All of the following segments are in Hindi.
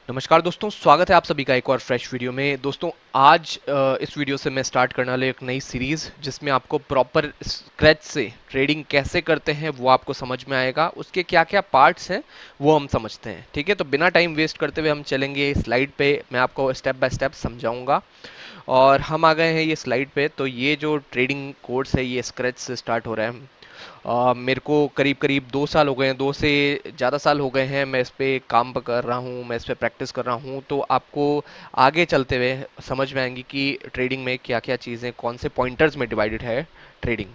नमस्कार दोस्तों, स्वागत है आप सभी का एक और फ्रेश वीडियो में। दोस्तों आज इस वीडियो से मैं स्टार्ट करने वाले एक नई सीरीज जिसमें आपको प्रॉपर स्क्रैच से ट्रेडिंग कैसे करते हैं वो आपको समझ में आएगा। उसके क्या क्या पार्ट्स हैं वो हम समझते हैं। ठीक है, तो बिना टाइम वेस्ट करते हुए हम चलेंगे स्लाइड पे। मैं आपको स्टेप बाय स्टेप समझाऊंगा और हम आ गए हैं ये स्लाइड पे। तो ये जो ट्रेडिंग कोर्स है ये स्क्रैच से स्टार्ट हो रहा है। मेरे को करीब करीब 2 साल हो गए हैं, 2 से ज़्यादा साल हो गए हैं मैं इस पे काम कर रहा हूँ, मैं इस पे प्रैक्टिस कर रहा हूँ। तो आपको आगे चलते हुए समझ में आएंगी कि ट्रेडिंग में क्या क्या चीज़ें, कौन से पॉइंटर्स में डिवाइडेड है ट्रेडिंग।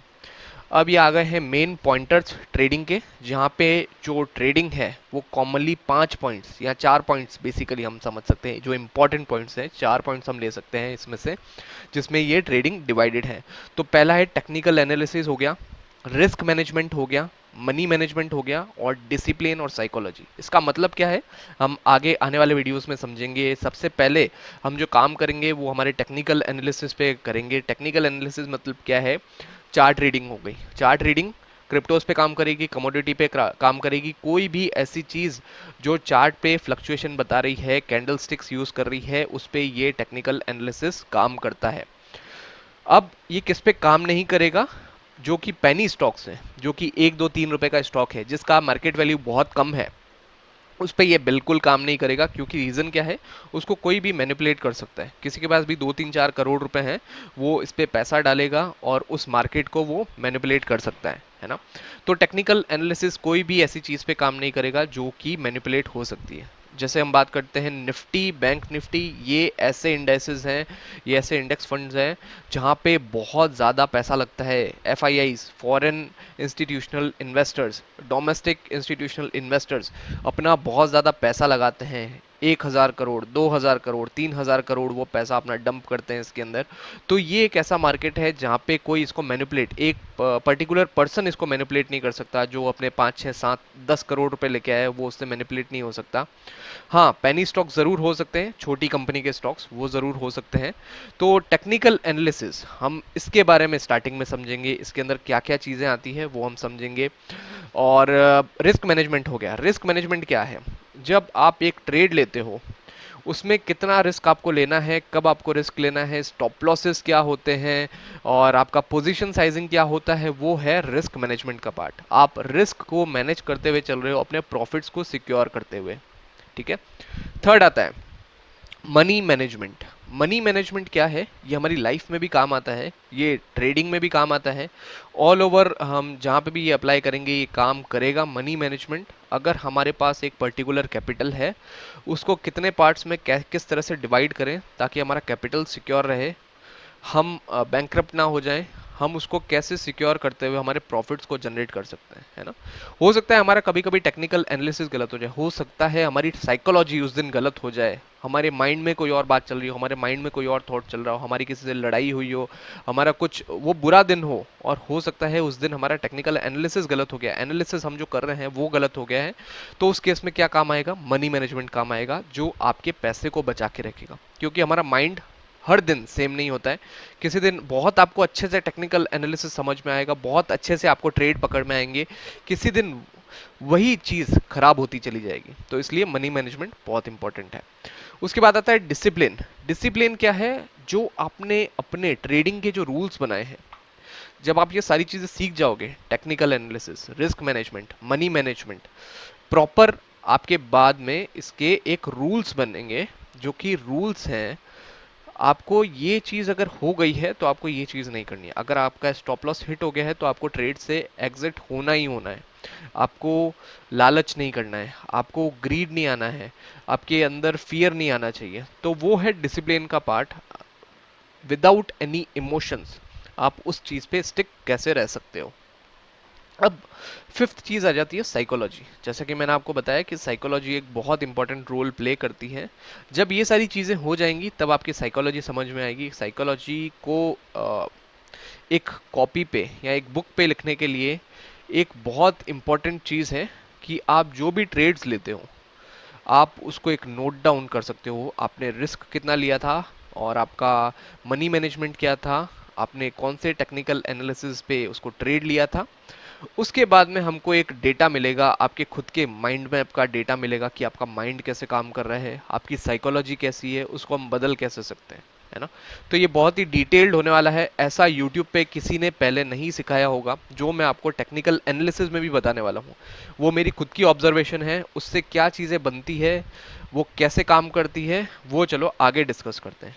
अब ये आ गए हैं मेन पॉइंटर्स ट्रेडिंग के, जहाँ पे जो ट्रेडिंग है वो कॉमनली 5 पॉइंट्स या 4 पॉइंट्स बेसिकली हम समझ सकते हैं। जो इंपॉर्टेंट पॉइंट्स हैं 4 पॉइंट्स हम ले सकते हैं इसमें से, जिसमें ये ट्रेडिंग डिवाइडेड है। तो पहला है टेक्निकल एनालिसिस हो गया, रिस्क मैनेजमेंट हो गया, मनी मैनेजमेंट हो गया और डिसिप्लिन और साइकोलॉजी। इसका मतलब क्या है हम आगे आने वाले वीडियोस में समझेंगे। सबसे पहले हम जो काम करेंगे वो हमारे टेक्निकल एनालिसिस पे करेंगे। टेक्निकल एनालिसिस मतलब क्या है? चार्ट रीडिंग हो गई। चार्ट रीडिंग क्रिप्टोस पे काम करेगी, कमोडिटी पे काम करेगी, कोई भी ऐसी चीज जो चार्ट पे फ्लक्चुएशन बता रही है, कैंडल स्टिक्स यूज कर रही है, उस पे ये टेक्निकल एनालिसिस काम करता है। अब ये किस पे काम नहीं करेगा? जो कि पेनी स्टॉक्स हैं, जो कि 1 2 3 रुपए का स्टॉक है जिसका मार्केट वैल्यू बहुत कम है, उस पे ये बिल्कुल काम नहीं करेगा। क्योंकि रीजन क्या है? उसको कोई भी मैनिपुलेट कर सकता है। किसी के पास भी 2 3 4 करोड़ रुपए हैं, वो इस पे पैसा डालेगा और उस मार्केट को वो मैनिपुलेट कर सकता है ना। तो टेक्निकल एनालिसिस कोई भी ऐसी चीज पे काम नहीं करेगा जो कि मैनिपुलेट हो सकती है। जैसे हम बात करते हैं निफ्टी, बैंक निफ्टी, ये ऐसे इंडेक्सेस हैं, ये ऐसे इंडेक्स फंड्स हैं जहाँ पे बहुत ज़्यादा पैसा लगता है। F I eyes, foreign institutional investors, domestic institutional investors अपना बहुत ज़्यादा पैसा लगाते हैं। 1,000 करोड़, 2,000 करोड़, 3,000 करोड़ वो पैसा अपना डंप करते हैं इसके अंदर। तो ये एक ऐसा मार्केट है जहाँ पे कोई इसको मैनिपुलेट, एक पर्टिकुलर पर्सन इसको मैनिपुलेट नहीं कर सकता। जो अपने 5 6 7 10 करोड़ रुपए लेके आया है वो उससे मैनिपुलेट नहीं हो सकता। हाँ, पेनी स्टॉक जरूर हो सकते हैं, छोटी कंपनी के स्टॉक्स वो जरूर हो सकते हैं। तो टेक्निकल एनालिसिस हम इसके बारे में स्टार्टिंग में समझेंगे, इसके अंदर क्या क्या चीजें आती है वो हम समझेंगे। और रिस्क मैनेजमेंट हो गया। रिस्क मैनेजमेंट क्या है? जब आप एक ट्रेड लेते हो उसमें कितना रिस्क आपको लेना है, कब आपको रिस्क लेना है, स्टॉप लॉसेस क्या होते हैं और आपका पोजीशन साइजिंग क्या होता है, वो है रिस्क मैनेजमेंट का पार्ट। आप रिस्क को मैनेज करते हुए चल रहे हो, अपने प्रॉफिट्स को सिक्योर करते हुए। ठीक है। थर्ड आता है मनी मैनेजमेंट। मनी मैनेजमेंट क्या है? ये हमारी लाइफ में भी काम आता है, ये ट्रेडिंग में भी काम आता है। ऑल ओवर हम जहाँ पे भी ये अप्लाई करेंगे ये काम करेगा मनी मैनेजमेंट। अगर हमारे पास एक पर्टिकुलर कैपिटल है, उसको कितने पार्ट्स में किस तरह से डिवाइड करें ताकि हमारा कैपिटल सिक्योर रहे, हम बैंकरप्ट ना हो जाएं, हम उसको कैसे सिक्योर करते हुए हमारे प्रॉफिट्स को जनरेट कर सकते हैं, है ना। हो सकता है हमारा कभी कभी टेक्निकल एनालिसिस गलत हो जाए, हो सकता है हमारी साइकोलॉजी उस दिन गलत हो जाए, हमारे माइंड में कोई और बात चल रही हो, हमारे माइंड में कोई और थॉट चल रहा हो, हमारी किसी से लड़ाई हुई हो, हमारा कुछ वो बुरा दिन हो, और हो सकता है उस दिन हमारा टेक्निकल एनालिसिस गलत हो गया, एनालिसिस हम जो कर रहे हैं वो गलत हो गया है। तो उस केस में क्या काम आएगा? मनी मैनेजमेंट काम आएगा, जो आपके पैसे को बचा के रखेगा। क्योंकि हमारा माइंड हर दिन सेम नहीं होता है। किसी दिन बहुत आपको अच्छे से टेक्निकल एनालिसिस समझ में आएगा, बहुत अच्छे से आपको ट्रेड पकड़ में आएंगे, किसी दिन वही चीज खराब होती चली जाएगी। तो इसलिए मनी मैनेजमेंट बहुत इंपॉर्टेंट है। उसके बाद आता है डिसिप्लिन। डिसिप्लिन क्या है? जो आपने अपने ट्रेडिंग के जो रूल्स बनाए हैं, जब आप ये सारी चीजें सीख जाओगे, technical analysis, risk management, money management proper, आपके बाद में इसके एक रूल्स बनेंगे। जो कि रूल्स हैं, आपको ये चीज अगर हो गई है तो आपको ये चीज नहीं करनी है। अगर आपका स्टॉप लॉस हिट हो गया है तो आपको ट्रेड से एग्जिट होना ही होना है। आपको लालच नहीं करना है, आपको ग्रीड नहीं आना है, आपके अंदर फियर नहीं आना चाहिए। तो वो है डिसिप्लिन का पार्ट। विदाउट एनी इमोशंस आप उस चीज पे स्टिक कैसे रह सकते हो। अब फिफ्थ चीज आ जाती है साइकोलॉजी। जैसा कि मैंने आपको बताया कि साइकोलॉजी एक बहुत इंपॉर्टेंट रोल प्ले करती है। जब ये सारी चीजें हो जाएंगी तब आपकी साइकोलॉजी समझ में आएगी। साइकोलॉजी को एक कॉपी पे या एक बुक पे लिखने के लिए एक बहुत इंपॉर्टेंट चीज है कि आप जो भी ट्रेड्स लेते हो आप उसको एक नोट डाउन कर सकते हो। आपने रिस्क कितना लिया था और आपका मनी मैनेजमेंट क्या था, आपने कौन से टेक्निकल एनालिसिस पे उसको ट्रेड लिया था, उसके बाद में हमको एक डेटा मिलेगा, आपके खुद के माइंड मैप का डेटा मिलेगा कि आपका माइंड कैसे काम कर रहा है, आपकी साइकोलॉजी कैसी है, उसको हम बदल कैसे सकते हैं, है ना। तो ये बहुत ही डिटेल्ड होने वाला है, ऐसा यूट्यूब पे किसी ने पहले नहीं सिखाया होगा। जो मैं आपको टेक्निकल एनालिसिस में भी बताने वाला हूँ वो मेरी खुद की ऑब्जर्वेशन है, उससे क्या चीज़ें बनती है, वो कैसे काम करती है, वो चलो आगे डिस्कस करते हैं।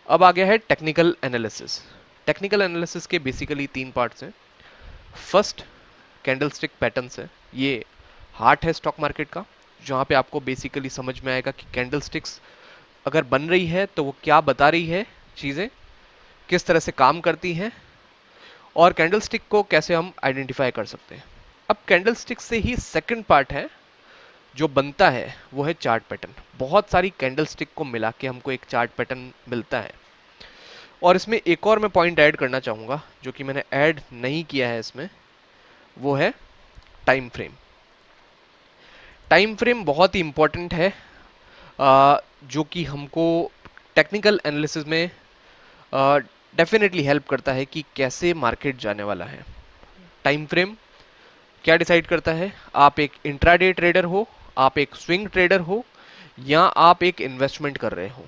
अब आ गया है टेक्निकल एनालिसिस। टेक्निकल एनालिसिस के बेसिकली तीन पार्ट्स हैं। फर्स्ट, कैंडलस्टिक पैटर्न्स है, ये हार्ट है स्टॉक मार्केट का, जहां पे आपको बेसिकली समझ में आएगा कि कैंडलस्टिक्स अगर बन रही है तो वो क्या बता रही है, चीजें किस तरह से काम करती हैं, और कैंडलस्टिक को कैसे हम आइडेंटिफाई कर सकते हैं। अब कैंडलस्टिक से ही सेकंड पार्ट है जो बनता है, वो है चार्ट पैटर्न। बहुत सारी कैंडलस्टिक को मिला के हमको एक चार्ट पैटर्न मिलता है। और इसमें एक और मैं पॉइंट ऐड करना चाहूंगा जो कि मैंने ऐड नहीं किया है इसमें, वो है टाइम फ्रेम। टाइम फ्रेम बहुत ही इंपॉर्टेंट है, जो कि हमको टेक्निकल एनालिसिस में डेफिनेटली हेल्प करता है कि कैसे मार्केट जाने वाला है। टाइम फ्रेम क्या डिसाइड करता है, आप एक इंट्राडे ट्रेडर हो, आप एक स्विंग ट्रेडर हो, या आप एक इन्वेस्टमेंट कर रहे हो।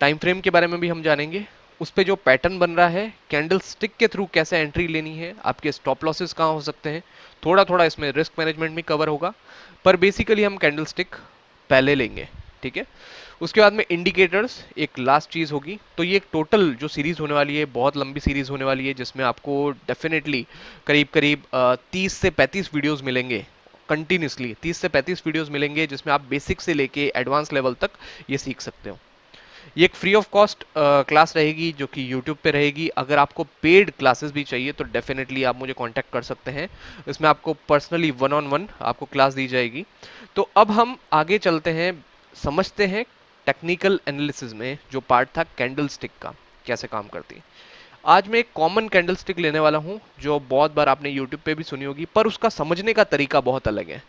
टाइम फ्रेम के बारे में भी हम जानेंगे, उस पे जो पैटर्न बन रहा है, कैंडल स्टिक के थ्रू कैसे एंट्री लेनी है, आपके स्टॉप लॉसेस कहाँ हो सकते हैं, थोड़ा थोड़ा इसमें रिस्क मैनेजमेंट भी कवर होगा, पर बेसिकली हम कैंडल स्टिक पहले लेंगे, ठीक है। उसके बाद में इंडिकेटर्स एक लास्ट चीज होगी। तो ये एक टोटल जो सीरीज होने वाली है, बहुत लंबी सीरीज होने वाली है, जिसमें आपको डेफिनेटली करीब करीब 30 से 35 वीडियोस मिलेंगे, कंटिन्यूसली 30 से 35 वीडियोस मिलेंगे, जिसमें आप बेसिक से लेके एडवांस लेवल तक ये सीख सकते हो। ये एक फ्री ऑफ कॉस्ट क्लास रहेगी जो कि यूट्यूब पे रहेगी। अगर आपको पेड क्लासेस भी चाहिए तो डेफिनेटली आप मुझे कांटेक्ट कर सकते हैं, इसमें आपको पर्सनली वन ऑन वन आपको क्लास दी जाएगी। तो अब हम आगे चलते हैं, समझते हैं टेक्निकल एनालिसिस में जो पार्ट था कैंडल स्टिक का, कैसे काम करती है। आज मैं एक कॉमन कैंडल स्टिक लेने वाला हूं जो बहुत बार आपने यूट्यूब पे भी सुनी होगी, पर उसका समझने का तरीका बहुत अलग है।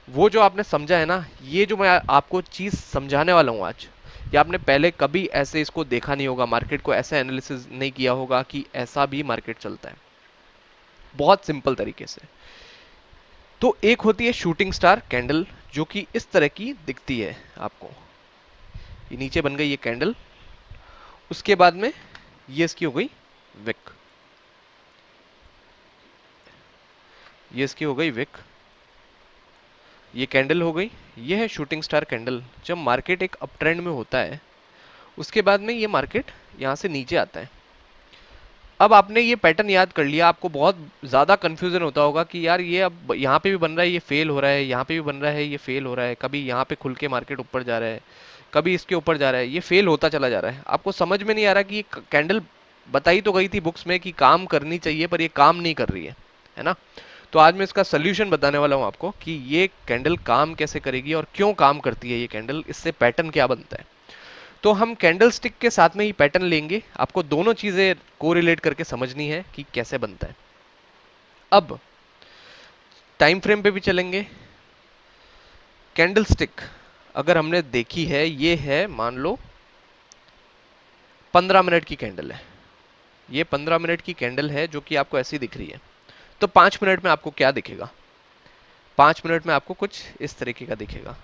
वो जो आपने समझा है ना, ये जो मैं आपको चीज समझाने वाला हूं आज, ये आपने पहले कभी ऐसे इसको देखा नहीं होगा, मार्केट को ऐसे एनालिसिस नहीं किया होगा कि ऐसा भी मार्केट चलता है, बहुत सिंपल तरीके से। तो एक होती है शूटिंग स्टार कैंडल, जो कि इस तरह की दिखती है आपको। ये नीचे बन गई ये कैंडल, उसके बाद में ये इसकी हो गई विक, ये इसकी हो गई विक, ये कैंडल हो गई, ये है शूटिंग स्टार कैंडल। जब मार्केट एक अप ट्रेंड में होता है, उसके बाद में ये मार्केट यहां से नीचे आता है। अब आपने ये पैटर्न याद कर लिया, आपको बहुत ज्यादा कंफ्यूजन होता होगा कि यार ये अब यहाँ पे भी बन रहा है, ये फेल हो रहा है, यहाँ पे भी बन रहा है, ये फेल हो रहा है, कभी यहाँ पे खुल के मार्केट ऊपर जा रहा है, कभी इसके ऊपर जा रहा है, ये फेल होता चला जा रहा है। आपको समझ में नहीं आ रहा कि ये कैंडल बताई तो गई थी बुक्स में कि काम करनी चाहिए, पर ये काम नहीं कर रही है ना। तो आज मैं इसका सोल्यूशन बताने वाला हूं आपको कि ये कैंडल काम कैसे करेगी और क्यों काम करती है ये कैंडल, इससे पैटर्न क्या बनता है। तो हम कैंडल स्टिक के साथ में ही पैटर्न लेंगे, आपको दोनों चीजें कोरिलेट करके समझनी है कि कैसे बनता है। अब टाइम फ्रेम पे भी चलेंगे। कैंडल स्टिक अगर हमने देखी है, ये है मान लो 15 मिनट की कैंडल है, ये 15 मिनट की कैंडल है जो कि आपको ऐसी दिख रही है। तो 5 मिनट में आपको क्या दिखेगा, 5 मिनट में आपको कुछ इस तरीके का दिखेगा।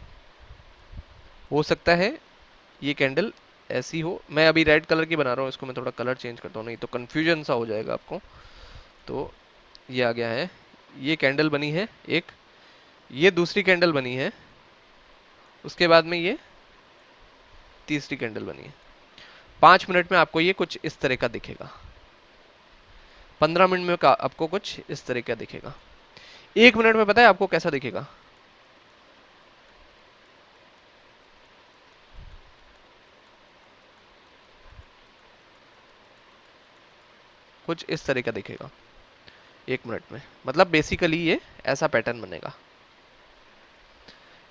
हो सकता है ये कैंडल ऐसी हो, मैं अभी रेड कलर की बना रहा हूं, इसको मैं थोड़ा कलर चेंज करता हूं, नहीं तो कंफ्यूजन सा हो जाएगा आपको। तो ये आ गया है, ये कैंडल बनी है एक, ये दूसरी कैंडल बनी है, उसके बाद में ये तीसरी कैंडल बनी है। 5 मिनट में आपको ये कुछ इस तरह का दिखेगा, 15 मिनट में आपको कुछ इस तरह का दिखेगा, 1 मिनट में पता है आपको कैसा दिखेगा, कुछ इस तरह का दिखेगा 1 मिनट में। मतलब बेसिकली ये ऐसा पैटर्न बनेगा,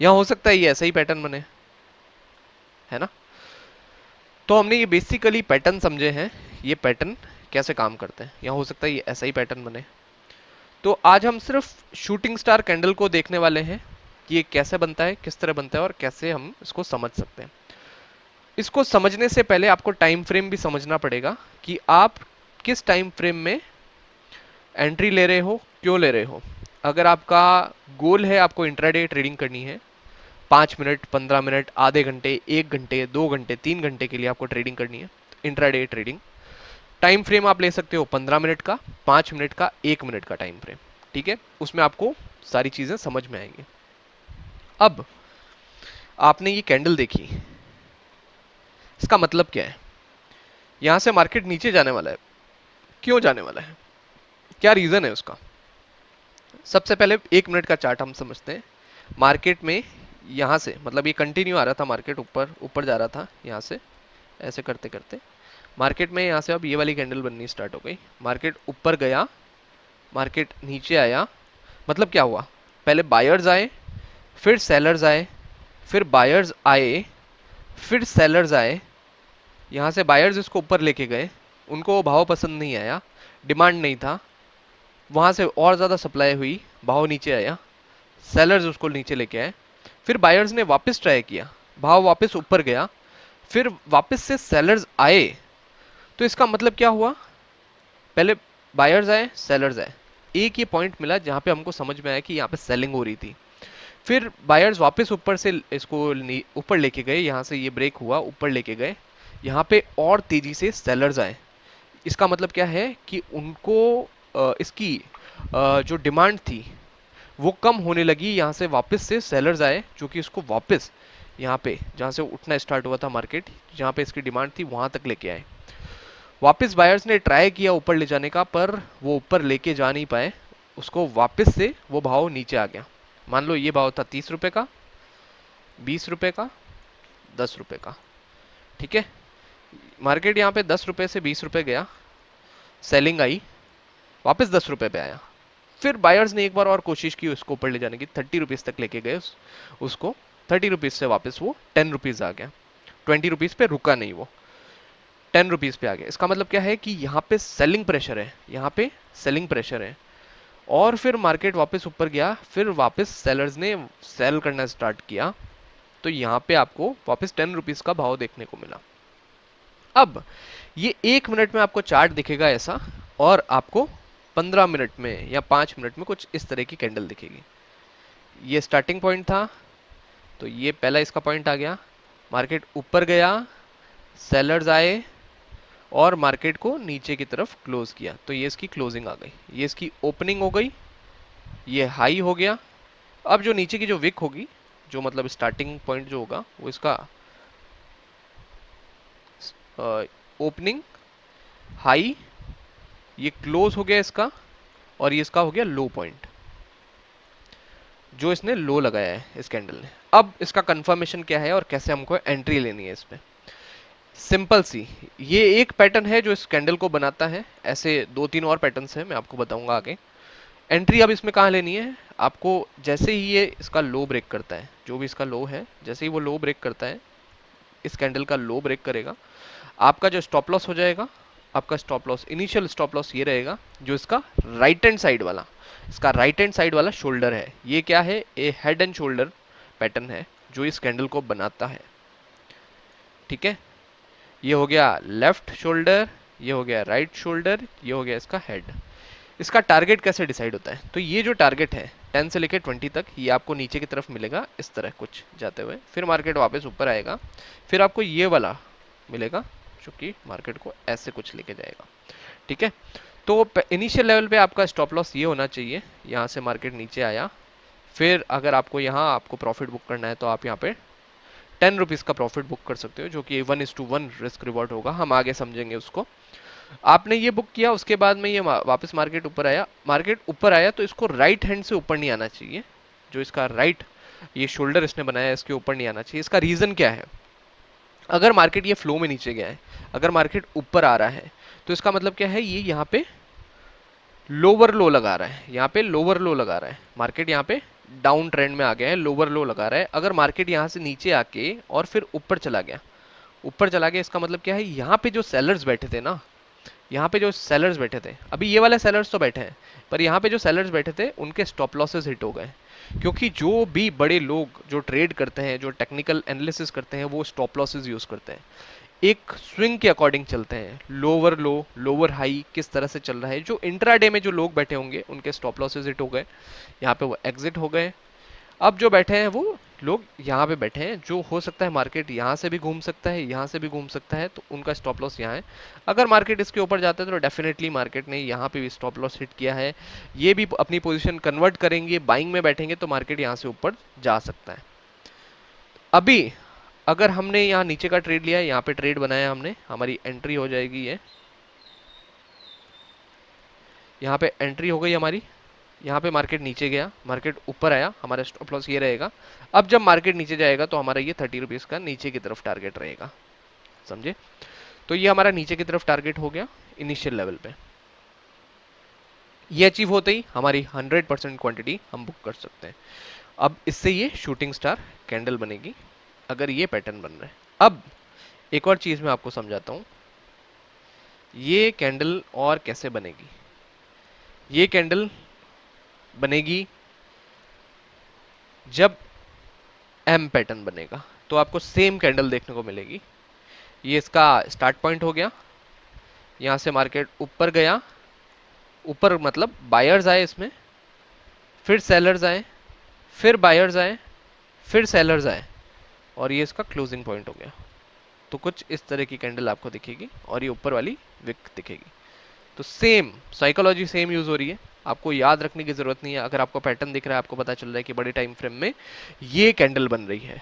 यहां हो सकता है ये ऐसा ही पैटर्न बने, है ना। तो हमने ये बेसिकली पैटर्न समझे हैं, ये पैटर्न कैसे काम करते हैं, यहां हो सकता है ये ऐसा ही पैटर्न बने। तो आज हम सिर्फ शूटिंग स्टार कैंडल को देखने वाले हैं कि ये कैसे बनता है, किस तरह बनता है और कैसे हम इसको समझ सकते हैं। इसको समझने से पहले आपको टाइम फ्रेम भी समझना पड़ेगा कि आप किस टाइम फ्रेम में एंट्री ले रहे हो, क्यों ले रहे हो? अगर आपका गोल है, आपको इंट्राडे ट्रेडिंग करनी है, 5 मिनट, 15 मिनट, आधे घंटे, 1 घंटे, 2 घंटे, 3 घंटे के लिए आपको ट्रेडिंग करनी है, इंट्राडे ट्रेडिंग, टाइम फ्रेम आप ले सकते हो 15 मिनट का, 5 मिनट का, 1 मिनट का टाइम फ्रेम। ठीक है, उसमें आपको सारी चीजें समझ में आएंगी। अब आपने ये कैंडल देखी, इसका मतलब क्या है? यहां से मार्केट नीचे जाने वाला है। क्यों जाने वाला है? क्या रीजन है उसका? सबसे पहले 1 मिनट का चार्ट हम समझते हैं। मार्केट में यहां से, मतलब ये कंटिन्यू आ रहा था, मार्केट ऊपर ऊपर जा रहा था, यहां से ऐसे करते करते मार्केट में यहां से अब ये वाली कैंडल बननी स्टार्ट हो गई। मार्केट ऊपर गया, मार्केट नीचे आया। मतलब क्या हुआ? पहले बायर्स आए, फिर सेलर्स आए, फिर बायर्स आए, फिर सेलर्स आए। यहां से बायर्स इसको ऊपर लेके गए, उनको वो भाव पसंद नहीं आया, डिमांड नहीं था, वहां से और ज्यादा सप्लाई हुई, भाव नीचे आया, सेलर्स उसको नीचे लेके आए, फिर बायर्स ने वापस ट्राई किया, भाव वापस ऊपर गया, फिर वापस से सेलर्स आए। तो इसका मतलब क्या हुआ? पहले बायर्स आए, सेलर्स आए, एक ये पॉइंट मिला जहां पे हमको समझ में आया कि यहाँ पे सेलिंग हो रही थी। फिर बायर्स वापस ऊपर से इसको ऊपर लेके गए, यहां से ये ब्रेक हुआ, ऊपर लेके गए, यहाँ पे और तेजी से सेलर्स आए। इसका मतलब क्या है कि उनको इसकी जो डिमांड थी वो कम होने लगी, यहां से वापस से सेलर्स आए जो कि इसको वापस यहाँ पे जहां से उठना स्टार्ट हुआ था मार्केट, जहां पे इसकी डिमांड थी वहां तक लेके आए। वापस बायर्स ने ट्राई किया ऊपर ले जाने का, पर वो ऊपर लेके जा नहीं पाए, उसको वापस से वो भाव नीचे आ गया। मान लो ये भाव था 30 रुपए का, 20 रुपए का, 10 रुपए का। ठीक है, मार्केट यहाँ पे 10 रुपए से 20 रुपए गया, सेलिंग आई, वापस 10 रुपए पे आया। फिर बायर्स ने एक बार और कोशिश की उसको ऊपर ले जाने की, 30 रुपीज तक लेके गए उसको, 30 रुपीज से वापस वो 10 रुपीज आ गया, 20 रुपीज पे रुका नहीं, वो 10 रुपीज पे आ गया। इसका मतलब क्या है कि यहाँ पे सेलिंग प्रेशर है, यहाँ पे सेलिंग प्रेशर है। और फिर मार्केट वापस ऊपर गया, फिर वापस सेलर्स ने सेल करना स्टार्ट किया, तो यहाँ पे आपको वापस 10 रुपीज का भाव देखने को मिला। अब ये 1 मिनट में आपको चार्ट दिखेगा ऐसा, और आपको 15 मिनट में या 5 मिनट में कुछ इस तरह की कैंडल दिखेगी। ये स्टार्टिंग पॉइंट था, तो ये पहला इसका पॉइंट आ गया, मार्केट ऊपर गया, सेलर्स आए और मार्केट को नीचे की तरफ क्लोज किया, तो ये इसकी क्लोजिंग आ गई, ये इसकी ओपनिंग हो गई, ये हाई हो गया। अब जो नीचे की जो विक होगी, जो मतलब स्टार्टिंग पॉइंट जो होगा, वो इसका ओपनिंग, हाई, ये क्लोज हो गया इसका, और ये इसका हो गया लो पॉइंट, जो इसने लो लगाया है इस कैंडल ने। अब इसका कंफर्मेशन क्या है और कैसे हमको एंट्री लेनी है इसमें? सिंपल सी, ये एक पैटर्न है जो इस कैंडल को बनाता है, ऐसे 2-3 और पैटर्न्स हैं, मैं आपको बताऊंगा आगे। एंट्री अब इसमें कहाँ लेनी है आपको? जैसे ही ये इसका लो ब्रेक करता है, जो भी इसका लो है, जैसे ही वो लो ब्रेक करता है, इस कैंडल का लो ब्रेक करेगा, आपका जो स्टॉप लॉस हो जाएगा, आपका stop loss, initial stop loss ये रहेगा, जो इसका राइट हैंड साइड वाला, इसका राइट हैंड साइड वाला शोल्डर है। ये क्या है? ये हेड एंड शोल्डर पैटर्न है जो इस कैंडल को बनाता है। ठीक है, ये हो गया लेफ्ट शोल्डर, ये हो गया राइट शोल्डर, ये हो गया इसका हेड। इसका टारगेट कैसे डिसाइड होता है? तो ये जो टारगेट है 10 से लेकर 20 तक, ये आपको नीचे की तरफ मिलेगा इस तरह कुछ जाते हुए, फिर मार्केट वापस ऊपर आएगा, फिर आपको ये वाला मिलेगा जो कि मार्केट को ऐसे कुछ लेके जाएगा। ठीक है, तो इनिशियल लेवल पे आपका स्टॉप लॉस ये होना चाहिए, यहाँ से मार्केट नीचे आया, फिर अगर आपको यहाँ आपको प्रॉफिट बुक करना है तो आप यहाँ पे 10 रुपीज का प्रॉफिट बुक कर सकते हो, जो कि 1:1 रिस्क रिवॉर्ड होगा, हम आगे समझेंगे उसको। आपने ये बुक किया, उसके बाद में ये वापस मार्केट ऊपर आया, मार्केट ऊपर आया तो इसको राइट हैंड से ऊपर नहीं आना चाहिए, जो इसका राइट ये शोल्डर इसने बनाया है, इसके ऊपर नहीं आना चाहिए। इसका रीजन क्या है? अगर मार्केट ये फ्लो में नीचे गया है, अगर मार्केट ऊपर आ रहा है, तो इसका मतलब क्या है? ये यहाँ पे लोअर लो लगा रहा है, यहाँ पे लोअर लो लगा रहा है, मार्केट यहाँ पे डाउन ट्रेंड में आ गया है, लोअर लो लगा रहा है। अगर मार्केट यहाँ से नीचे आके और फिर ऊपर चला गया, ऊपर चला गया, इसका मतलब क्या है? यहाँ पे जो सेलर्स बैठे थे ना, यहाँ पे जो सेलर्स बैठे थे, अभी ये वाले सेलर्स तो बैठे हैं, पर यहाँ पे जो सेलर्स बैठे थे उनके स्टॉप लॉसेस हिट हो गए, क्योंकि जो भी बड़े लोग जो ट्रेड करते हैं, जो टेक्निकल एनालिसिस करते हैं, वो स्टॉप लॉसेस यूज करते हैं। एक स्विंग के अकॉर्डिंग चलते हैं, लोअर लो लोअर हाई किस तरह से चल रहा है। जो इंट्राडे में जो लोग बैठे होंगे उनके स्टॉप लॉसेस हिट हो गए, यहाँ पे वो एग्जिट हो गए। अब जो बैठे हैं वो लोग यहाँ पे बैठे हैं, जो हो सकता है मार्केट यहाँ से भी घूम सकता है, यहाँ से भी घूम सकता है, तो उनका स्टॉप लॉस यहाँ है। अगर मार्केट इसके ऊपर जाता है तो डेफिनेटली मार्केट ने यहाँ पे भी स्टॉप लॉस हिट किया है, ये भी अपनी पोजीशन कन्वर्ट करेंगे, बाइंग में बैठेंगे तो मार्केट यहाँ से ऊपर जा सकता है। अभी अगर हमने यहाँ नीचे का ट्रेड लिया है, यहाँ पे ट्रेड बनाया हमने, हमारी एंट्री हो जाएगी ये, यहाँ पे एंट्री हो गई हमारी। यहाँ पे मार्केट नीचे गया, मार्केट ऊपर आया, हमारा स्टॉप लॉस ये रहेगा। अब जब मार्केट नीचे जाएगा तो हमारा ये 30 रुपीज का नीचे की तरफ टारगेट रहेगा, समझे। तो ये हमारा नीचे की तरफ टारगेट हो गया इनिशियल लेवल पे। ये अचीव होते ही हमारी 100% क्वांटिटी हम बुक कर सकते हैं। अब इससे ये शूटिंग स्टार कैंडल बनेगी अगर ये पैटर्न बन रहा है। अब एक और चीज मैं आपको समझाता हूं, ये कैंडल और कैसे बनेगी। ये कैंडल बनेगी जब एम पैटर्न बनेगा, तो आपको सेम कैंडल देखने को मिलेगी। ये इसका स्टार्ट पॉइंट हो गया, यहां से मार्केट ऊपर गया, ऊपर मतलब बायर्स आए इसमें, फिर सेलर्स आए, फिर बायर्स आए, फिर सेलर्स आए, और ये इसका क्लोजिंग पॉइंट हो गया। तो कुछ इस तरह की कैंडल आपको दिखेगी और ये ऊपर वाली विक दिखेगी। तो सेम साइकोलॉजी सेम यूज हो रही है, आपको याद रखने की जरूरत नहीं है। अगर आपको पैटर्न दिख रहा है, आपको पता चल रहा है कि बड़े टाइम फ्रेम में ये कैंडल बन रही है,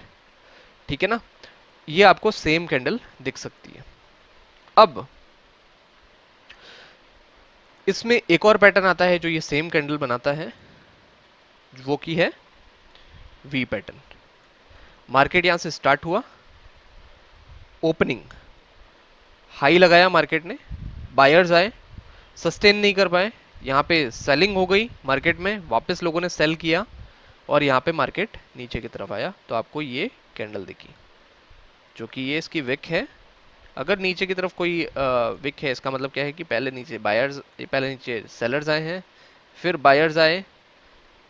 ठीक है ना, ये आपको सेम कैंडल दिख सकती है। अब इसमें एक और पैटर्न आता है जो ये सेम कैंडल बनाता है, वो की है वी पैटर्न। मार्केट यहां से स्टार्ट हुआ, ओपनिंग हाई लगाया मार्केट ने, बायर्स आए, सस्टेन नहीं कर पाए, यहाँ पे सेलिंग हो गई मार्केट में, वापस लोगों ने सेल किया और यहाँ पे मार्केट नीचे की तरफ आया, तो आपको ये कैंडल दिखी, जो कि ये इसकी विक है। अगर नीचे की तरफ कोई विक है, इसका मतलब क्या है कि पहले नीचे बायर्स, पहले नीचे सेलर्स आए हैं, फिर बायर्स आए,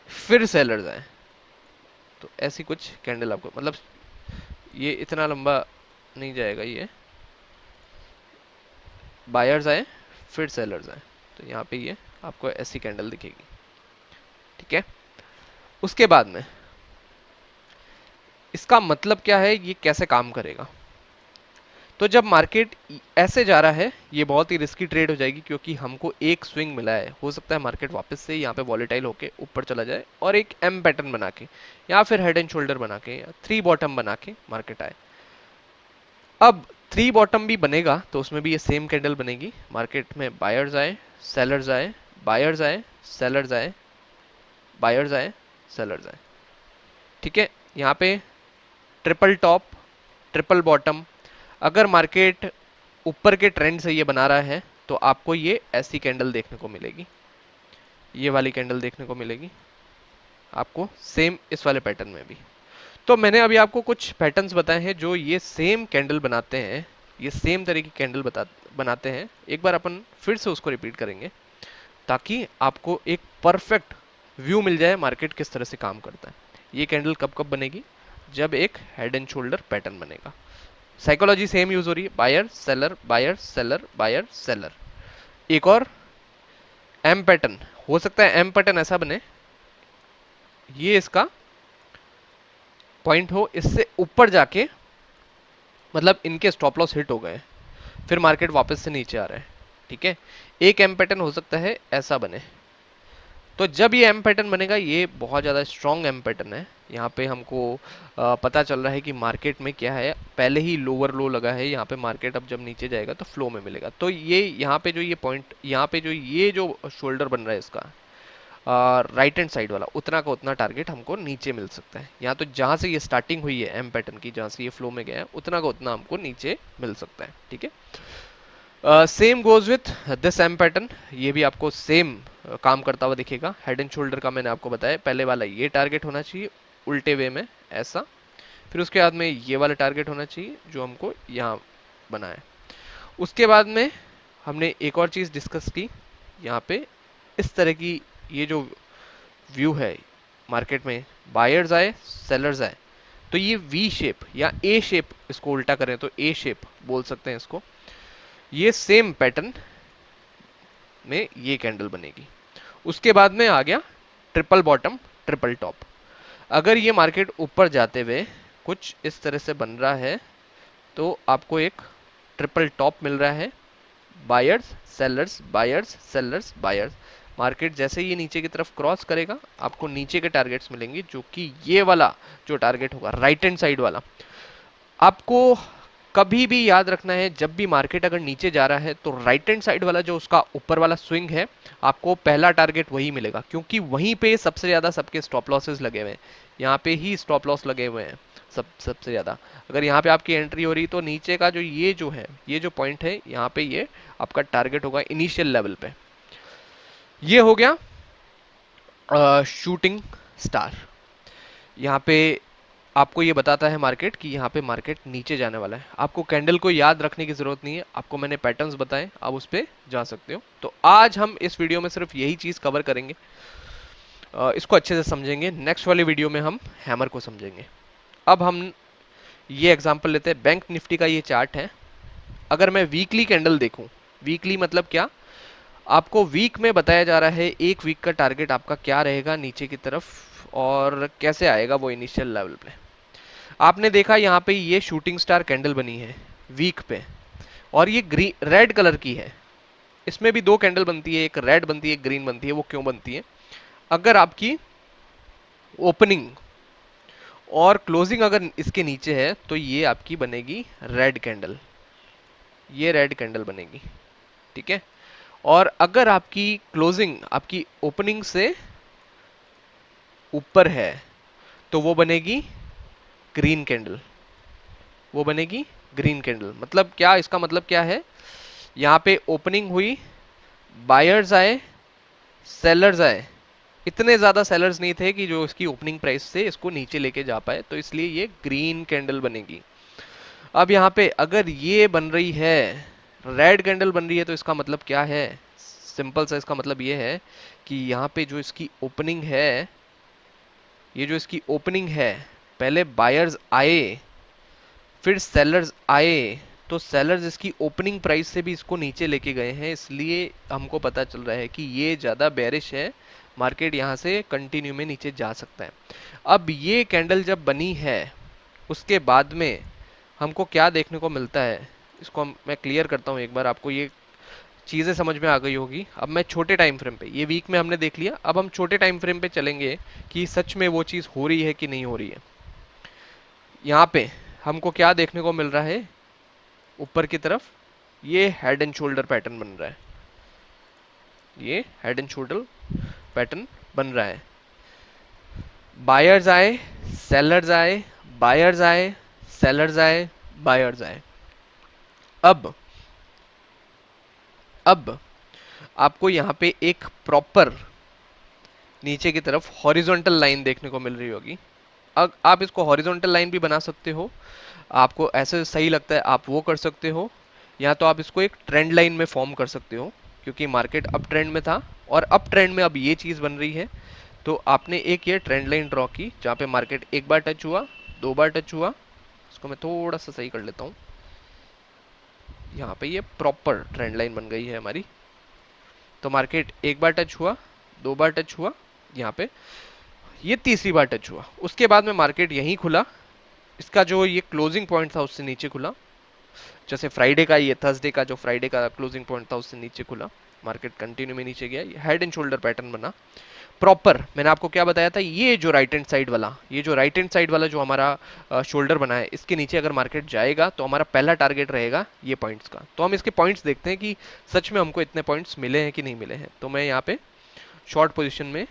फिर सेलर्स आए। तो ऐसी कुछ कैंडल आपको, मतलब ये इतना लंबा नहीं जाएगा, ये बायर्स आए फिर सेलर्स आए, तो यहाँ पे ये आपको ऐसी कैंडल दिखेगी, ठीक है। उसके बाद में इसका मतलब क्या है, ये कैसे काम करेगा। तो जब मार्केट ऐसे जा रहा है, ये बहुत ही रिस्की ट्रेड हो जाएगी, क्योंकि हमको एक स्विंग मिला है, हो सकता है मार्केट वापस से यहाँ पे वॉलेटाइल होके ऊपर चला जाए और एक एम पैटर्न बना के या फिर हेड एंड शोल्डर बना के या थ्री बॉटम बना के मार्केट आए। अब थ्री बॉटम भी बनेगा तो उसमें भी ये सेम कैंडल बनेगी, मार्केट में बायर्स आए, सेलर्स आए, बायर्स आए, सेलर्स आए, बायर्स आए, सेलर्स आए, ठीक है। यहाँ पे ट्रिपल टॉप, ट्रिपल बॉटम। अगर मार्केट ऊपर के ट्रेंड से ये बना रहा है तो आपको ये ऐसी कैंडल देखने को मिलेगी, ये वाली कैंडल देखने को मिलेगी आपको सेम इस वाले पैटर्न में भी। तो मैंने अभी आपको कुछ पैटर्न्स बताए हैं जो ये सेम कैंडल बनाते हैं, ये सेम तरह की कैंडल बनाते हैं। एक बार अपन फिर से उसको रिपीट करेंगे ताकि आपको एक परफेक्ट व्यू मिल जाए मार्केट किस तरह से काम करता है। ये कैंडल कब कब बनेगी, जब एक हेड एंड शोल्डर पैटर्न बनेगा। साइकोलॉजी सेम यूज हो रही है, buyer seller buyer seller buyer seller. एक और एम पैटर्न हो सकता है, एम पैटर्न ऐसा बने, ये इसका पॉइंट हो, इससे ऊपर जाके मतलब इनके स्टॉप लॉस हिट हो गए, फिर मार्केट वापस से नीचे आ रहा है, ठीक है। एक एम पैटर्न हो सकता है ऐसा बने। तो जब ये एम पैटर्न बनेगा, ये बहुत ज़्यादा स्ट्रॉन्ग एम पैटर्न है। यहाँ पे हमको पता चल रहा है कि मार्केट में क्या है, पहले ही लोअर लो लगा है, यहाँ पे मार्केट अब जब नीचे जाएगा तो फ्लो में मिलेगा। तो ये यहाँ पे जो ये पॉइंट, यहाँ पे जो ये जो शोल्डर बन रहा है इसका राइट हैंड साइड वाला, उतना का उतना टारगेट हमको नीचे मिल सकता है। यहाँ तो जहाँ से ये स्टार्टिंग हुई है एम पैटर्न की, जहाँ से ये फ्लो में गया है, उतना का उतना हमको नीचे मिल सकता है, ठीक है। Same goes with this M pattern, ये भी आपको सेम काम करता हुआ दिखेगा। हेड एंड शोल्डर का मैंने आपको बताया, पहले वाला ये टारगेट होना चाहिए उल्टे वे में ऐसा, फिर उसके बाद में ये वाला टारगेट होना चाहिए जो हमको यहाँ बना है। उसके बाद में हमने एक और चीज डिस्कस की, यहाँ पे इस तरह की ये जो व्यू है मार्केट में, बायर्स आए सेलर्स आए, तो ये वी शेप या ए शेप, इसको उल्टा करें तो ए शेप बोल सकते हैं इसको, ये सेम पैटर्न में ये कैंडल बनेगी। उसके बाद में आ गया ट्रिपल बॉटम ट्रिपल टॉप। अगर ये मार्केट ऊपर जाते हुए कुछ इस तरह से बन रहा है तो आपको एक ट्रिपल टॉप मिल रहा है, buyers sellers buyers sellers buyers. Market जैसे ये नीचे की तरफ क्रॉस करेगा आपको नीचे के टारगेट्स मिलेंगे, जो कि ये वाला जो टारगेट होगा राइट हैंड साइड वाला। आपको कभी भी याद रखना है, जब भी मार्केट अगर नीचे जा रहा है तो राइट हैंड साइड वाला जो उसका ऊपर वाला स्विंग है, आपको पहला टारगेट वही मिलेगा, क्योंकि वहीं पे सबसे ज्यादा सबके स्टॉप लॉसेस लगे हुए हैं। यहाँ पे ही स्टॉप लॉस लगे हुए हैं सबसे ज्यादा। अगर यहाँ पे आपकी एंट्री हो रही तो नीचे का जो ये जो पॉइंट है यहाँ पे ये आपका टारगेट होगा इनिशियल लेवल पे। ये हो गया शूटिंग स्टार। यहाँ पे आपको ये बताता है मार्केट कि यहाँ पे मार्केट नीचे जाने वाला है। आपको कैंडल को याद रखने की जरूरत नहीं है, आपको मैंने पैटर्न्स बताए, आप उस पर जा सकते हो। तो आज हम इस वीडियो में सिर्फ यही चीज कवर करेंगे, इसको अच्छे से समझेंगे। नेक्स्ट वाली वीडियो में हम हैमर को समझेंगे। अब हम ये एग्जांपल लेते हैं, बैंक निफ्टी का ये चार्ट है। अगर मैं वीकली कैंडल देखूं, वीकली मतलब क्या, आपको वीक में बताया जा रहा है एक वीक का टारगेट आपका क्या रहेगा नीचे की तरफ और कैसे आएगा वो इनिशियल लेवल पे। आपने देखा यहाँ पे ये शूटिंग स्टार कैंडल बनी है वीक पे, और ये ग्रीन रेड कलर की है। इसमें भी दो कैंडल बनती है, एक रेड बनती है एक ग्रीन बनती है। वो क्यों बनती है? अगर आपकी ओपनिंग और क्लोजिंग अगर इसके नीचे है तो ये आपकी बनेगी रेड कैंडल, ये रेड कैंडल बनेगी, ठीक है। और अगर आपकी क्लोजिंग आपकी ओपनिंग से ऊपर है तो वो बनेगी ग्रीन कैंडल, वो बनेगी ग्रीन कैंडल। मतलब क्या, इसका मतलब क्या है, यहाँ पे ओपनिंग हुई, बायर्स आए सेलर्स आए, इतने ज्यादा सेलर्स नहीं थे कि जो इसकी ओपनिंग प्राइस से इसको नीचे लेके जा पाए, तो इसलिए ये ग्रीन कैंडल बनेगी। अब यहाँ पे अगर ये बन रही है रेड कैंडल बन रही है तो इसका मतलब क्या है, सिंपल सा इसका मतलब ये है कि यहाँ पे जो इसकी ओपनिंग है, ये जो इसकी ओपनिंग है, पहले बायर्स आए फिर सेलर्स आए, तो सेलर्स इसकी ओपनिंग प्राइस से भी इसको नीचे लेके गए हैं, इसलिए हमको पता चल रहा है कि ये ज्यादा बेरिश है, मार्केट यहां से कंटिन्यू में नीचे जा सकता है। अब ये कैंडल जब बनी है उसके बाद में हमको क्या देखने को मिलता है, इसको मैं क्लियर करता हूं एक बार, आपको ये चीजें समझ में आ गई होगी। अब मैं छोटे टाइम फ्रेम पे, ये वीक में हमने देख लिया, अब हम छोटे टाइम फ्रेम पे चलेंगे कि सच में वो चीज हो रही है कि नहीं हो रही है। यहाँ पे हमको क्या देखने को मिल रहा है, ऊपर की तरफ ये हेड एंड शोल्डर पैटर्न बन रहा है, ये हेड एंड शोल्डर पैटर्न बन रहा है। बायर्स आए सेलर्स आए, बायर्स आए सेलर्स आए, बायर्स आए। अब अब आपको यहाँ पे एक प्रॉपर नीचे की तरफ हॉरिजॉन्टल लाइन देखने को मिल रही होगी। अब आप इसको हॉरिजॉन्टल लाइन भी बना सकते हो, आपको ऐसे सही लगता है आप वो कर सकते हो, या तो आप इसको एक ट्रेंड लाइन में फॉर्म कर सकते हो, क्योंकि मार्केट अप ट्रेंड में था और अप ट्रेंड में अब ये चीज बन रही है। तो आपने एक ये ट्रेंड लाइन ड्रॉ की जहां पे मार्केट एक बार टच हुआ, दो बार टच हुआ, इसको मैं थोड़ा सा सही कर लेता हूँ, यहाँ पे ये प्रॉपर ट्रेंड लाइन बन गई है हमारी। तो मार्केट एक बार टच हुआ, दो बार टच हुआ, यहाँ पे ये तीसरी बार टच हुआ, उसके बाद में मार्केट यहीं खुला, इसका जो ये क्लोजिंग पॉइंट था उससे नीचे खुला, जैसे फ्राइडे का, ये थर्सडे का जो फ्राइडे का क्लोजिंग पॉइंट था उससे नीचे खुला, मार्केट कंटिन्यू में नीचे गया, हेड एंड शोल्डर पैटर्न बना प्रॉपर। मैंने आपको क्या बताया था, ये जो राइट हैंड साइड वाला, ये जो राइट हैंड साइड वाला जो हमारा शोल्डर बना है, इसके नीचे अगर मार्केट जाएगा तो हमारा पहला टारगेट रहेगा ये पॉइंट्स का। तो हम इसके पॉइंट्स देखते हैं कि सच में हमको इतने पॉइंट्स मिले हैं कि नहीं मिले हैं। तो मैं यहाँ पे शॉर्ट पोजिशन में,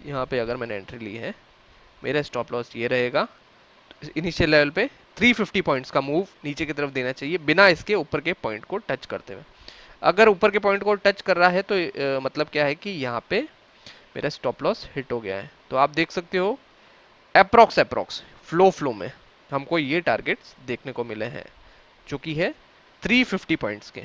यहाँ पे अगर मैंने एंट्री ली है, मेरा स्टॉप लॉस ये रहेगा, इनिशियल लेवल पे 350 पॉइंट्स का मूव नीचे की तरफ देना चाहिए बिना इसके ऊपर के पॉइंट को टच करते हुए। अगर ऊपर के पॉइंट को टच कर रहा है तो मतलब क्या है कि यहाँ पे मेरा स्टॉप लॉस हिट हो गया है। तो आप देख सकते हो अप्रोक्स फ्लो में हमको ये टारगेट्स देखने को मिले हैं, जो कि है 350 पॉइंट्स के,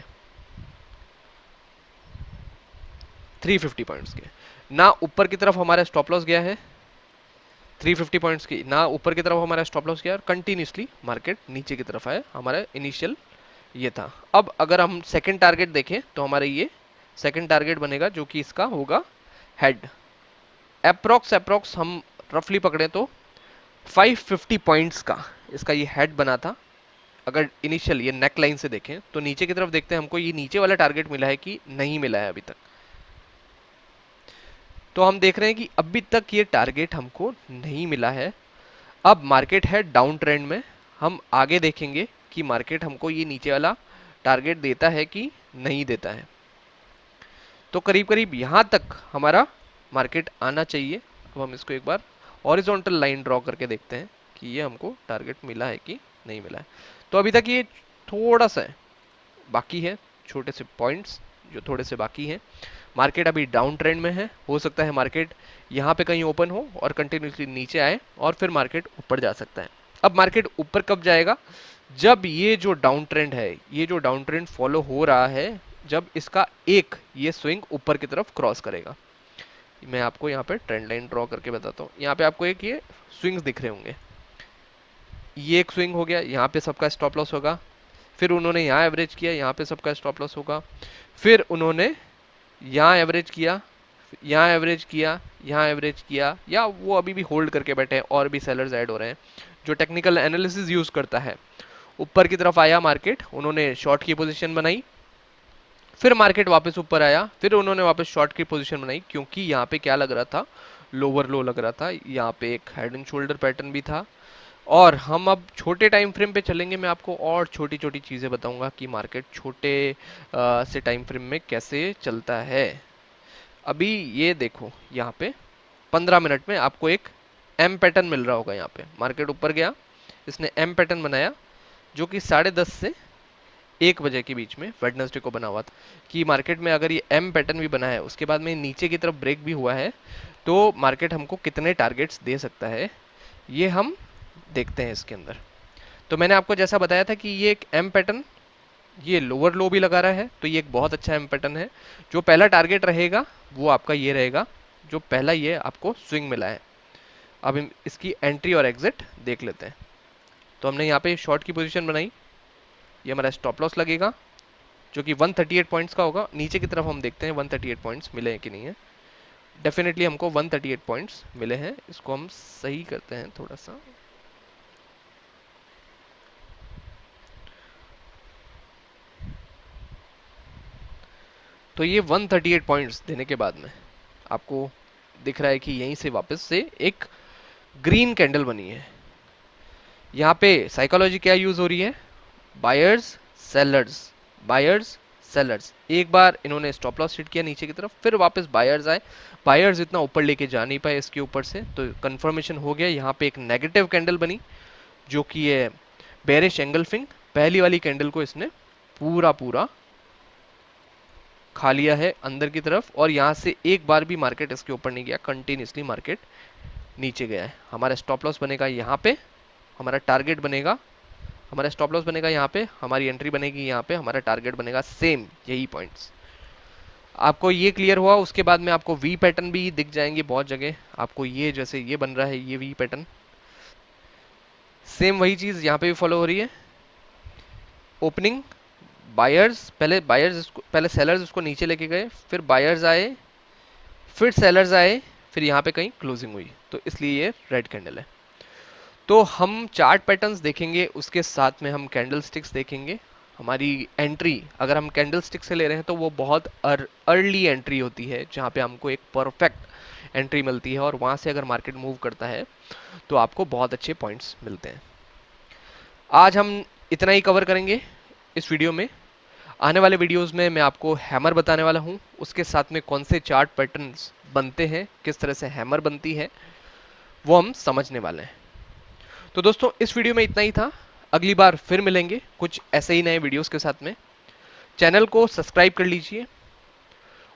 350 पॉइंट्स के। ना ऊपर की तरफ हमारा स्टॉप लॉस गया है 350 पॉइंट्स की ना ऊपर की तरफ हमारा स्टॉप लॉस किया और कंटिन्यूसली मार्केट नीचे की तरफ आया, हमारा इनिशियल ये था। अब अगर हम सेकंड टारगेट देखें तो हमारे ये सेकंड टारगेट बनेगा जो कि इसका होगा हेड। अप्रोक्स अप्रोक्स हम रफली पकड़े तो 550 पॉइंट्स का इसका ये हेड बना था। अगर इनिशियल ये नेक लाइन से देखें तो नीचे की तरफ देखते हैं हमको ये नीचे वाला टारगेट मिला है कि नहीं मिला है अभी तक। तो हम देख रहे हैं कि अभी तक ये टारगेट हमको नहीं मिला है। अब मार्केट है डाउन ट्रेंड में, हम आगे देखेंगे कि मार्केट हमको ये नीचे वाला टारगेट देता है कि नहीं देता है। तो करीब करीब यहां तक हमारा मार्केट आना चाहिए। अब हम इसको एक बार हॉरिजॉन्टल लाइन ड्रॉ करके देखते हैं कि ये हमको टारगेट मिला है कि नहीं मिला है। तो अभी तक ये थोड़ा सा बाकी है, छोटे से पॉइंट्स जो थोड़े से बाकी हैं। मार्केट अभी डाउन ट्रेंड में है, हो सकता है मार्केट यहाँ पे कहीं ओपन हो और कंटिन्यूसली नीचे आए और फिर मार्केट ऊपर जा सकता है। अब मार्केट ऊपर कब जाएगा? जब ये जो डाउन ट्रेंड है, ये जो डाउन ट्रेंड फॉलो हो रहा है, जब इसका एक ये स्विंग ऊपर की तरफ क्रॉस करेगा। मैं आपको यहाँ पे ट्रेंड लाइन ड्रॉ करके बताता हूँ। यहाँ पे आपको एक ये स्विंग्स दिख रहे होंगे, ये एक स्विंग हो गया, यहाँ पे सबका स्टॉप लॉस होगा। फिर उन्होंने यहाँ एवरेज किया, यहाँ पे सबका स्टॉप लॉस होगा। फिर उन्होंने यहाँ एवरेज किया, यहाँ एवरेज किया, यहाँ एवरेज किया, या वो अभी भी होल्ड करके बैठे हैं और भी सेलर्स ऐड हो रहे हैं। जो टेक्निकल एनालिसिस यूज करता है, ऊपर की तरफ आया मार्केट, उन्होंने शॉर्ट की पोजीशन बनाई, फिर मार्केट वापस ऊपर आया, फिर उन्होंने वापस शॉर्ट की पोजीशन बनाई, क्योंकि यहाँ पे क्या लग रहा था, लोअर लो लग रहा था। यहाँ पे एक हेड एंड शोल्डर पैटर्न भी था। और हम अब छोटे टाइम फ्रेम पे चलेंगे, मैं आपको और छोटी छोटी चीजें बताऊंगा कि मार्केट छोटे से टाइम फ्रेम में कैसे चलता है। अभी ये देखो, यहाँ पे 15 मिनट में आपको एक एम पैटर्न मिल रहा होगा। यहाँ पे मार्केट ऊपर गया, इसने एम पैटर्न बनाया जो कि 10:30 से 1 बजे के बीच में वेडनेसडे को बना हुआ था। कि मार्केट में अगर ये एम पैटर्न भी बना है, उसके बाद में नीचे की तरफ ब्रेक भी हुआ है, तो मार्केट हमको कितने टारगेट्स दे सकता है, ये हम देखते हैं इसके अंदर। तो मैंने आपको जैसा बताया था कि ये एक एम पैटर्न, ये लोअर लो भी लगा रहा है, तो ये एक बहुत अच्छा एम पैटर्न है। जो पहला टारगेट रहेगा वो आपका ये रहेगा, जो पहला ये आपको स्विंग मिला है। अब इसकी एंट्री और एग्जिट देख लेते हैं। तो हमने यहाँ पे शॉर्ट की पोजीशन बनाई, ये हमारा स्टॉप लॉस लगेगा जो कि 138 पॉइंट्स का होगा। नीचे की तरफ हम देखते हैं 138 पॉइंट्स मिले हैं कि नहीं है। डेफिनेटली हमको 138 पॉइंट्स मिले हैं। इसको हम सही करते हैं थोड़ा सा। तो ये 138 पॉइंट्स देने के बाद में आपको दिख रहा है कि यहीं से वापस से एक ग्रीन कैंडल बनी है। यहाँ पे साइकोलॉजी क्या यूज हो रही है? Buyers sellers, buyers sellers. एक बार इन्होंने स्टॉप लॉस हिट किया नीचे की तरफ, फिर वापस बायर्स आए। बायर्स इतना ऊपर लेके जा नहीं पाए इसके ऊपर से, तो कंफर्मेशन हो गया। यहाँ पे एक नेगेटिव कैंडल बनी जो कि है बेरिश एंगल्फिंग। पहली वाली कैंडल को इसने पूरा पूरा खा लिया है अंदर की तरफ, और यहां से एक बार भी मार्केट इसके ऊपर नहीं गया, कंटिन्यूसली मार्केट नीचे गया है। हमारा स्टॉप लॉस बनेगा यहाँ पे, हमारा टारगेट बनेगा, हमारा स्टॉप लॉस बनेगा यहाँ पे, हमारी एंट्री बनेगी यहाँ पे, हमारा टारगेट बनेगा सेम यही पॉइंट्स। आपको ये क्लियर हुआ? उसके बाद में आपको वी पैटर्न भी दिख जाएंगे बहुत जगह। आपको ये जैसे ये बन रहा है, ये वी पैटर्न, सेम वही चीज यहाँ पे भी फॉलो हो रही है। ओपनिंग, बायर्स, पहले सेलर्स उसको नीचे लेके गए, फिर बायर्स आए, फिर सेलर्स आए, फिर यहाँ पे कहीं क्लोजिंग हुई, तो इसलिए ये रेड कैंडल है। तो हम चार्ट पैटर्न्स देखेंगे, उसके साथ में हम कैंडल स्टिक्स देखेंगे। हमारी एंट्री अगर हम कैंडल स्टिक से ले रहे हैं तो वो बहुत अर्ली एंट्री होती है, जहाँ पे हमको एक परफेक्ट एंट्री मिलती है, और वहाँ से अगर मार्केट मूव करता है तो आपको बहुत अच्छे पॉइंट्स मिलते हैं। आज हम इतना ही कवर करेंगे इस वीडियो में। आने वाले वीडियोस में मैं आपको हैमर बताने वाला हूँ, उसके साथ में कौन से चार्ट पैटर्न्स बनते हैं, किस तरह से हैमर बनती है, वो हम समझने वाले हैं। तो दोस्तों इस वीडियो में इतना ही था। अगली बार फिर मिलेंगे कुछ ऐसे ही नए वीडियोस के साथ में। चैनल को सब्सक्राइब कर लीजिए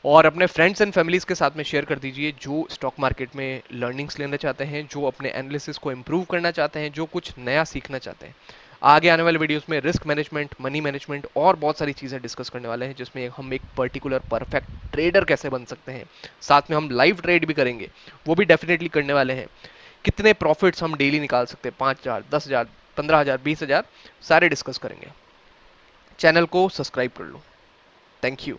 और अपने फ्रेंड्स एंड फैमिलीज के साथ में शेयर कर दीजिए, जो स्टॉक मार्केट में लर्निंग्स लेना चाहते हैं, जो अपने एनालिसिस को इंप्रूव करना चाहते हैं, जो कुछ नया सीखना चाहते हैं। आगे आने वाले वीडियोस में रिस्क मैनेजमेंट, मनी मैनेजमेंट और बहुत सारी चीज़ें डिस्कस करने वाले हैं, जिसमें हम एक पर्टिकुलर परफेक्ट ट्रेडर कैसे बन सकते हैं। साथ में हम लाइव ट्रेड भी करेंगे, वो भी डेफिनेटली करने वाले हैं। कितने प्रॉफिट्स हम डेली निकाल सकते हैं, 5,000, 10,000, 15,000, 20,000, सारे डिस्कस करेंगे। चैनल को सब्सक्राइब कर लो। Thank you.